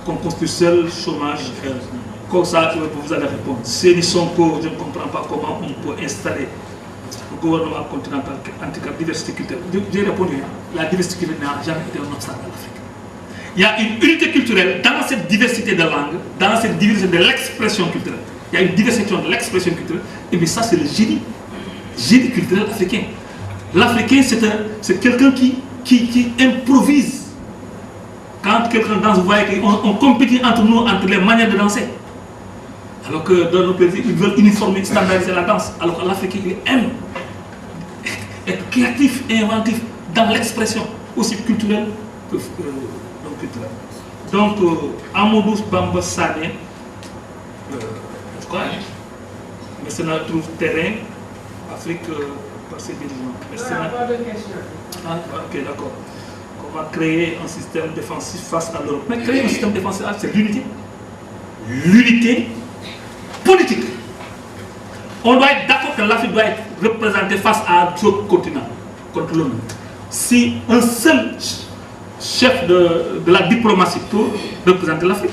qu'on construit seul, chômage, comme ça, vous allez répondre. C'est Sonko, je ne comprends pas comment on peut installer le gouvernement continental anti diversité culturelle. J'ai répondu, la diversité culturelle n'a jamais été un obstacle à l'Afrique. Il y a une unité culturelle dans cette diversité de langues, dans cette diversité de l'expression culturelle. Il y a une diversité de l'expression culturelle, et bien ça c'est le génie culturel africain. L'Africain c'est quelqu'un qui improvise. Quand quelqu'un danse, vous voyez qu'on compétit entre nous, entre les manières de danser. Alors que dans nos pays, ils veulent uniformer, standardiser la danse. Alors que l'Africain, il aime être créatif et inventif dans l'expression, aussi culturelle que non culturelle. Donc, Amadou Bamba Sané, je crois, Mécénat trouve terrain, Afrique par ses dirigeants. Pas de question. Ah, ok, d'accord. On va créer un système défensif face à l'Europe. Mais créer un système défensif, c'est l'unité. L'unité politique. On doit être d'accord que l'Afrique doit être représentée face à d'autres continents contre l'ONU. Si un seul chef de la diplomatie peut représenter l'Afrique,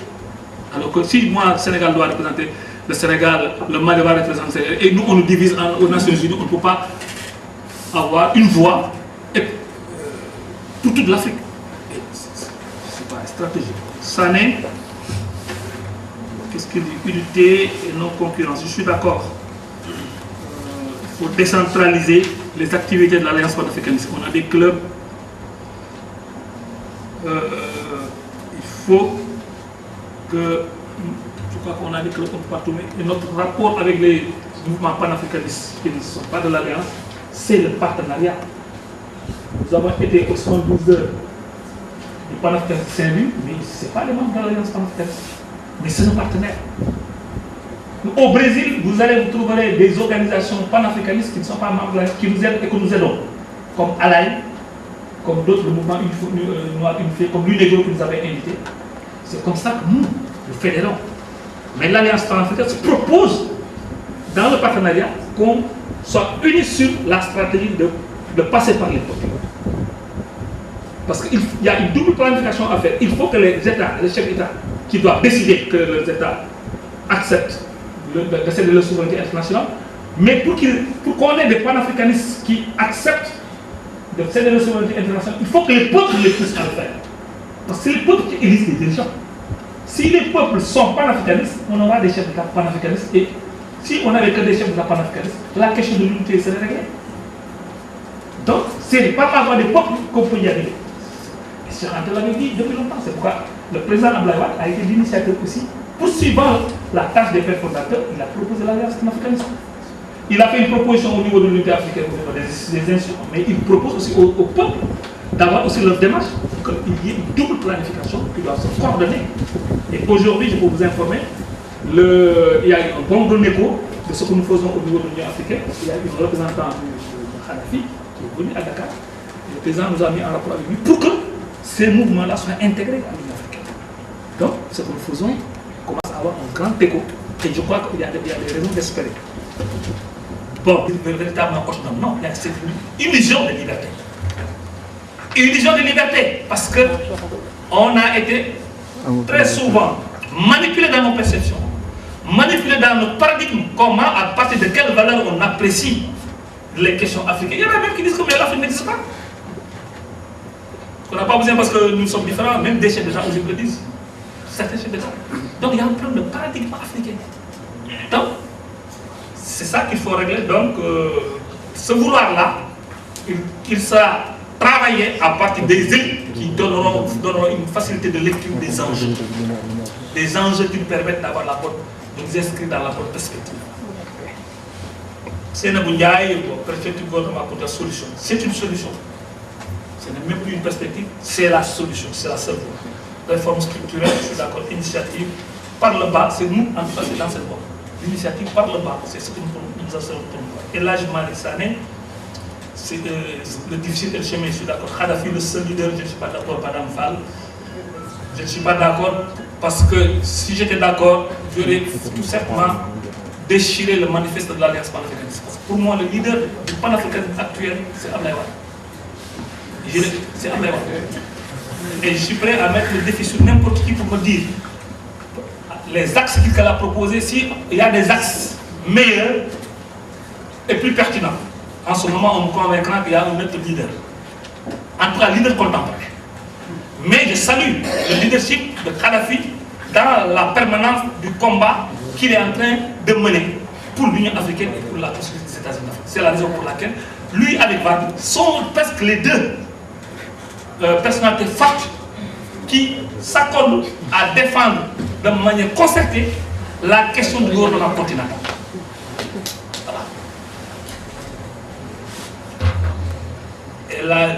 alors que si moi, le Sénégal doit représenter le Sénégal, le Mali va représenter, et nous on nous divise aux Nations Unies, on ne peut pas avoir une voix pour toute l'Afrique. C'est pas stratégique. Sané, qu'est-ce qu'il dit? Unité et non concurrence. Je suis d'accord. Il faut décentraliser les activités de l'Alliance panafricaniste. On a des clubs. Il faut que. Je crois qu'on a des clubs partout. Mais notre rapport avec les mouvements panafricanistes qui ne sont pas de l'Alliance, c'est le partenariat. Nous avons été au 72 heures du panafricanisme Saint-Louis, mais ce n'est pas les membres de l'Alliance panafricaniste, mais c'est nos partenaires. Au Brésil, vous allez vous trouver des organisations panafricanistes qui ne sont pas membres de l'Alliance, qui nous aident et que nous aidons, comme Alain, comme d'autres mouvements Noir Unifié, comme l'UNEGRO que nous avait invité. C'est comme ça que nous fédérons. Mais l'Alliance panafricaine se propose, dans le partenariat, qu'on soit unis sur la stratégie de passer par les peuples. Parce qu'il y a une double planification à faire. Il faut que les États, les chefs d'État, qui doivent décider que les États acceptent de céder leur souveraineté internationale, mais pour qu'on ait des panafricanistes qui acceptent de céder leur souveraineté internationale, il faut que les peuples les poussent à le faire. Parce que c'est les peuples qui élisent les dirigeants. Si les peuples sont panafricanistes, on aura des chefs d'État panafricanistes. Et si on n'avait que des chefs d'État panafricanistes, la question de l'unité serait réglée. Donc, c'est pas avoir des peuples qu'on peut y arriver. Et Cheikh Anta l'avait dit depuis longtemps. C'est pourquoi le président Abdoulaye Wade a été l'initiateur aussi. Poursuivant la tâche des pères fondateurs, il a proposé l'Alliance panafricaniste. Il a fait une proposition au niveau de l'unité africaine, au niveau des institutions, mais il propose aussi au peuple d'avoir aussi leur démarche pour qu'il y ait une double planification qui doit se coordonner. Et aujourd'hui, je peux vous informer, il y a eu un bon écho de ce que nous faisons au niveau de l'Union africaine. Il y a eu un représentant de Khadafi qui est venu à Dakar. Le président nous a mis en rapport avec lui pour que ces mouvements-là soient intégrés à l'Union africaine. Donc, ce que nous faisons commence à avoir un grand écho. Et je crois qu'il y a des raisons d'espérer. Bon, véritablement autonome, non, c'est une illusion de liberté. Une illusion de liberté, parce qu'on a été très souvent manipulé dans nos perceptions, manipulé dans nos paradigmes, comment, à partir de quelle valeur on apprécie les questions africaines. Il y en a même qui disent que l'Afrique n'existe pas. On n'a pas besoin parce que nous sommes différents, même des chefs d'État aussi le disent. Certains chefs d'État. Donc il y a un problème de paradigme africain. Donc, c'est ça qu'il faut régler. Donc, ce vouloir-là, il sera travaillé à partir des élites qui donneront une facilité de lecture des enjeux. Des enjeux qui nous permettent d'avoir la bonne, de nous inscrire dans la bonne perspective. C'est une perspective gouvernement pour la solution. C'est une solution. Ce n'est même plus une perspective, c'est la solution, c'est la seule voie. Réforme structurelle, je suis d'accord, initiative par le bas, c'est nous, en tout cas, c'est dans cette voie. L'initiative par le bas, c'est ce que nous assumons pour nous. Et là, je m'en ai sané. C'est le difficile et le chemin, je suis d'accord. Khadafi, le seul leader, je ne suis pas d'accord, Madame Fall. Je ne suis pas d'accord parce que si j'étais d'accord, j'aurais tout simplement déchiré le manifeste de l'Alliance panafricaniste. Parce que pour moi, le leader du panafricanisme actuel, c'est Abdoulaye Wade. C'est Abdoulaye Wade. Et je suis prêt à mettre le défi sur n'importe qui pour me dire les axes qu'elle a proposés, s'il y a des axes meilleurs et plus pertinents. En ce moment, on me convaincra qu'il y a un autre leader. En tout cas, leader contemporain. Mais je salue le leadership de Kadhafi dans la permanence du combat qu'il est en train de mener pour l'Union africaine et pour la construction des États-Unis d'Afrique. C'est la raison pour laquelle lui avec Wade sont presque les deux personnalités fortes qui s'accordent à défendre de manière concertée la question du gouvernement continental. Voilà. Et là,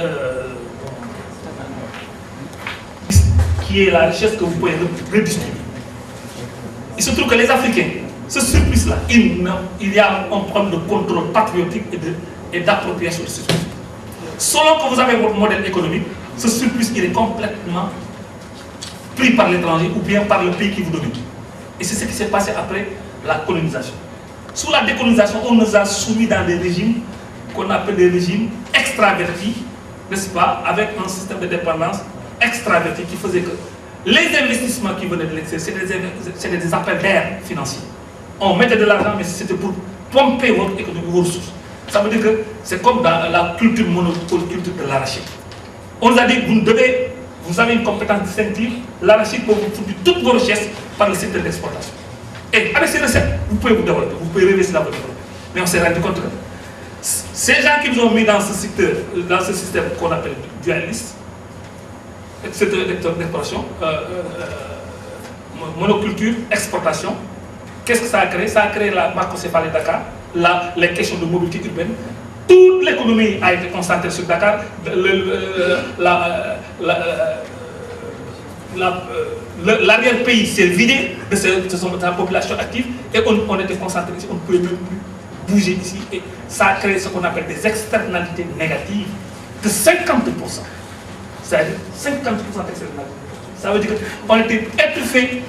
qui est la richesse que vous pouvez redistribuer. Il se trouve que les Africains, ce surplus-là, il y a un problème de contrôle patriotique et d'appropriation de ce surplus. Selon que vous avez votre modèle économique, ce surplus il est complètement pris par l'étranger ou bien par le pays qui vous domine. Et c'est ce qui s'est passé après la colonisation. Sous la décolonisation, on nous a soumis dans des régimes qu'on appelle des régimes extravertis, n'est-ce pas, avec un système de dépendance extraverti qui faisait que les investissements qui venaient de l'extérieur, c'était des appels d'air financiers. On mettait de l'argent, mais c'était pour pomper votre économie, vos ressources. Ça veut dire que c'est comme dans la culture monoculture de l'arachide. On nous a dit, vous avez une compétence distinctive, l'arachide peut vous fournir toutes vos richesses par le secteur d'exportation. Et avec ces recettes, vous pouvez vous développer, vous pouvez réussir votre développement. Mais on s'est rendu compte que ces gens qui nous ont mis dans ce secteur, dans ce système qu'on appelle dualiste, secteur d'exploitation, monoculture, exportation, qu'est-ce que ça a créé? Ça a créé la macrocéphalie Dakar, les questions de mobilité urbaine. Toute l'économie a été concentrée sur Dakar. L'arrière-pays s'est vidé de sa population active et on était concentré ici, on ne pouvait même plus bouger ici. Et ça a créé ce qu'on appelle des externalités négatives de 50%. C'est-à-dire 50% d'externalités. Ça veut dire qu'on était étouffé,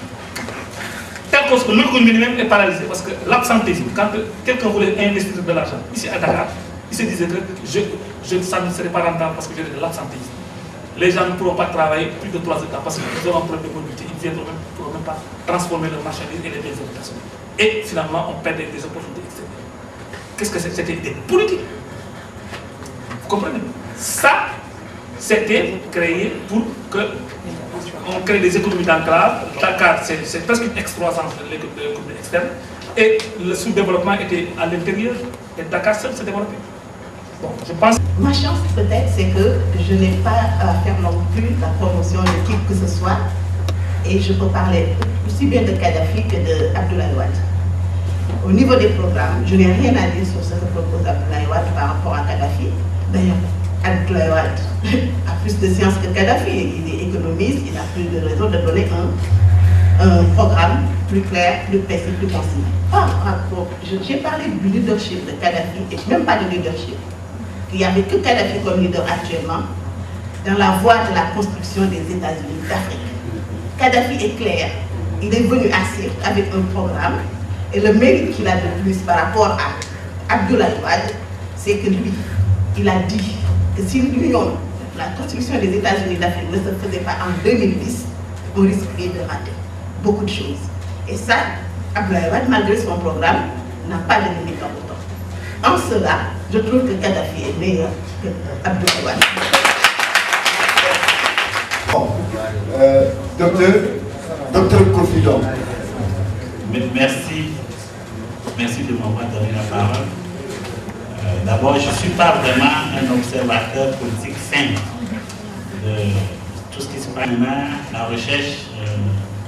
tel que l'économie même est paralysée. Parce que l'absentéisme, quand quelqu'un voulait investir de l'argent ici à Dakar, il se disait que ça ne serait pas rentable parce que j'ai de l'absentéisme. Les gens ne pourront pas travailler plus de 3 ans parce qu'ils auront un problème de mobilité. Ils ne pourront même pas transformer leurs marchandises et les biens de personnes. Et finalement, on perd des opportunités extérieures. Qu'est-ce que c'est? C'était des politiques. Vous comprenez? Ça, c'était créé pour qu'on crée des économies d'enclave. Dakar, c'est presque une excroissance de l'économie externe. Et le sous-développement était à l'intérieur. Et Dakar seul se développait. Bon, je pense... Ma chance peut-être, c'est que je n'ai pas à faire non plus la promotion de qui que ce soit. Et je peux parler aussi bien de Kadhafi que d'Abdoulaye Wade. Au niveau des programmes, je n'ai rien à dire sur ce que propose Abdoulaye Wade par rapport à Kadhafi. D'ailleurs, Abdoulaye Wade a plus de science que Kadhafi. Il est économiste, il a plus de raison de donner un programme plus clair, plus précis, plus concis. J'ai parlé du leadership de Kadhafi et même pas de leadership. Il n'y avait que Kadhafi comme leader actuellement dans la voie de la construction des États-Unis d'Afrique. Kadhafi est clair, il est venu avec un programme et le mérite qu'il a de plus par rapport à Abdoulaye Wade, c'est que lui, il a dit que si l'Union, la construction des États-Unis d'Afrique ne se faisait pas en 2010, on risquerait de rater beaucoup de choses. Et ça, Abdoulaye Wade, malgré son programme, n'a pas de limite dans le temps. En cela, je trouve que Kadhafi est meilleur que Abdoulaye Wade. Bon, docteur Kofi Dom. Merci de m'avoir donné la parole. D'abord, je ne suis pas vraiment un observateur politique fin de tout ce qui se passe. La recherche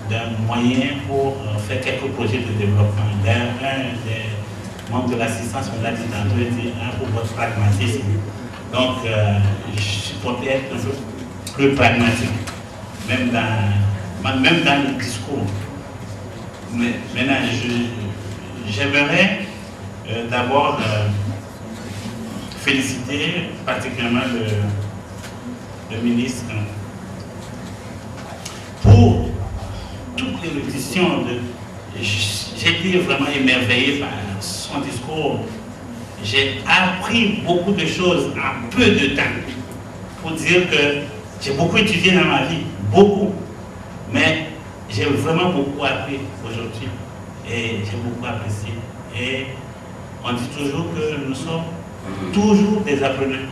d'un moyen pour faire quelques projets de développement. D'ailleurs, un des membres de l'assistance, on l'a dit tantôt, était un pour votre pragmatisme. Donc, je suis porté être un peu plus pragmatique, même dans le discours. Mais maintenant, j'aimerais d'abord féliciter particulièrement le ministre pour toute l'érudition. J'ai été vraiment émerveillé par son discours. J'ai appris beaucoup de choses en peu de temps. Pour dire que J'ai beaucoup étudié dans ma vie, beaucoup, mais j'ai vraiment beaucoup appris aujourd'hui et j'ai beaucoup apprécié. Et on dit toujours que nous sommes toujours des apprenants.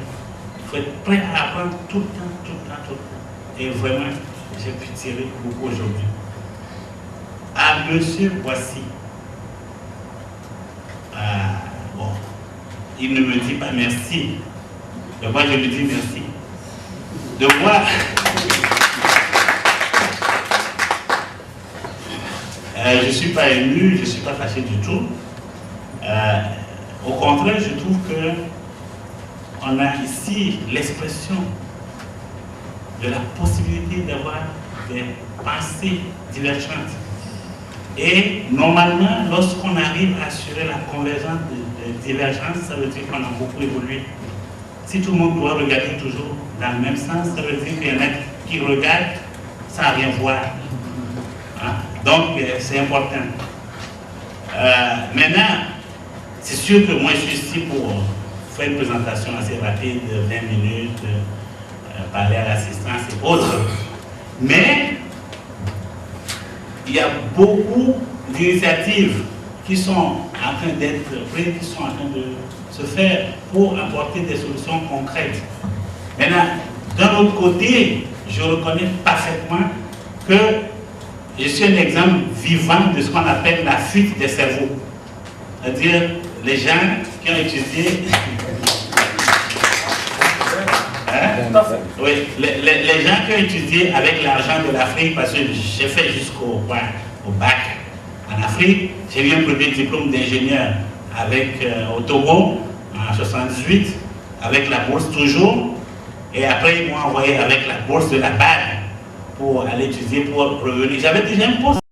Il faut être prêt à apprendre tout le temps, tout le temps, tout le temps. Et vraiment, j'ai pu tirer beaucoup aujourd'hui. À Monsieur Boissy, bon, il ne me dit pas merci, mais moi je lui dis merci. De voir, je ne suis pas ému, je ne suis pas fâché du tout. Au contraire, je trouve que on a ici l'expression de la possibilité d'avoir des pensées divergentes. Et normalement, lorsqu'on arrive à assurer la convergence de divergence, ça veut dire qu'on a beaucoup évolué. Si tout le monde doit regarder toujours dans le même sens, ça veut dire qu'il y en a qui regardent sans rien voir. Hein? Donc, c'est important. Maintenant, c'est sûr que moi, je suis ici pour faire une présentation assez rapide, de 20 minutes, parler à l'assistance et autres. Mais, il y a beaucoup d'initiatives qui sont en train d'être prises, qui sont en train de se faire pour apporter des solutions concrètes. Maintenant, d'un autre côté, je reconnais parfaitement que je suis un exemple vivant de ce qu'on appelle la fuite des cerveaux. C'est-à-dire les gens qui ont étudié... Oui, les gens qui ont étudié avec l'argent de l'Afrique, parce que j'ai fait jusqu'au bac en Afrique, j'ai eu un premier diplôme d'ingénieur au Togo en 1978, avec la bourse toujours, et après ils m'ont envoyé avec la bourse de la BAD pour aller étudier, pour revenir. J'avais déjà un poste.